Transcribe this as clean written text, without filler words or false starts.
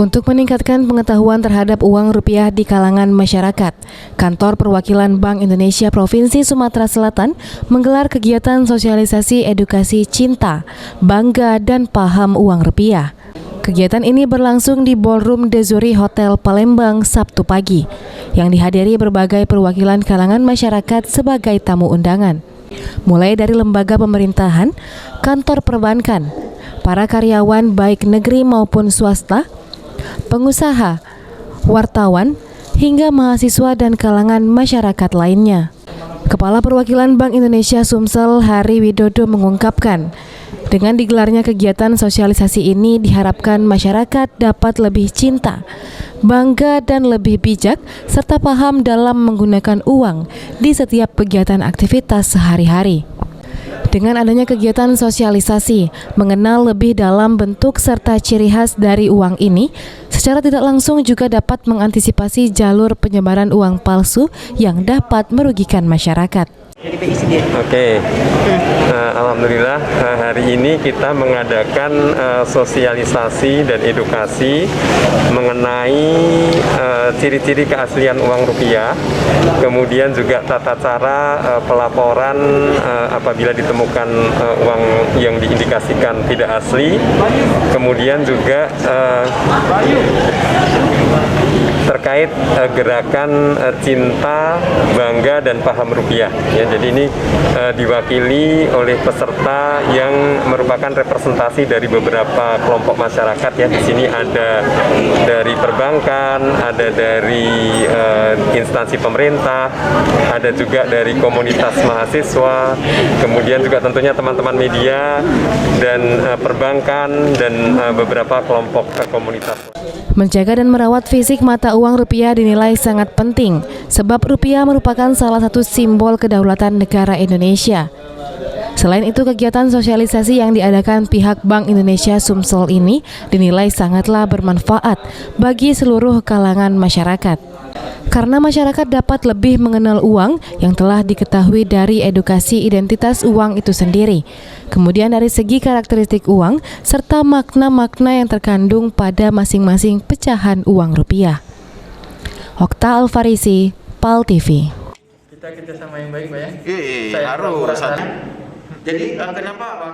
Untuk meningkatkan pengetahuan terhadap uang rupiah di kalangan masyarakat, Kantor Perwakilan Bank Indonesia Provinsi Sumatera Selatan menggelar kegiatan sosialisasi edukasi cinta, bangga, dan paham uang rupiah. Kegiatan ini berlangsung di Ballroom Dezuri Hotel Palembang Sabtu pagi, yang dihadiri berbagai perwakilan kalangan masyarakat sebagai tamu undangan. Mulai dari lembaga pemerintahan, kantor perbankan, para karyawan baik negeri maupun swasta, pengusaha, wartawan, hingga mahasiswa dan kalangan masyarakat lainnya. Kepala Perwakilan Bank Indonesia Sumsel Hari Widodo mengungkapkan, dengan digelarnya kegiatan sosialisasi ini diharapkan masyarakat dapat lebih cinta, bangga, dan lebih bijak serta paham dalam menggunakan uang di setiap kegiatan aktivitas sehari-hari. Dengan adanya kegiatan sosialisasi, mengenal lebih dalam bentuk serta ciri khas dari uang ini, secara tidak langsung juga dapat mengantisipasi jalur penyebaran uang palsu yang dapat merugikan masyarakat. Oke, alhamdulillah hari ini kita mengadakan sosialisasi dan edukasi mengenai ciri-ciri keaslian uang rupiah, kemudian juga tata cara pelaporan apabila ditemukan uang yang diindikasikan tidak asli, kemudian juga terkait gerakan cinta, bangga, dan paham rupiah. Ya, jadi ini diwakili oleh peserta yang merupakan representasi dari beberapa kelompok masyarakat. Ya, di sini ada dari perbankan, ada dari instansi pemerintah, ada juga dari komunitas mahasiswa, kemudian juga tentunya teman-teman media dan perbankan dan beberapa kelompok komunitas. Menjaga dan merawat fisik mata uang rupiah dinilai sangat penting, sebab rupiah merupakan salah satu simbol kedaulatan negara Indonesia. Selain itu, kegiatan sosialisasi yang diadakan pihak Bank Indonesia Sumsel ini dinilai sangatlah bermanfaat bagi seluruh kalangan masyarakat. Karena masyarakat dapat lebih mengenal uang yang telah diketahui dari edukasi identitas uang itu sendiri, kemudian dari segi karakteristik uang, serta makna-makna yang terkandung pada masing-masing pecahan uang rupiah. Okta Alfarisi, PAL TV. Kita kerjasama yang baik, Pak ya? Iya, harus. Jadi kenapa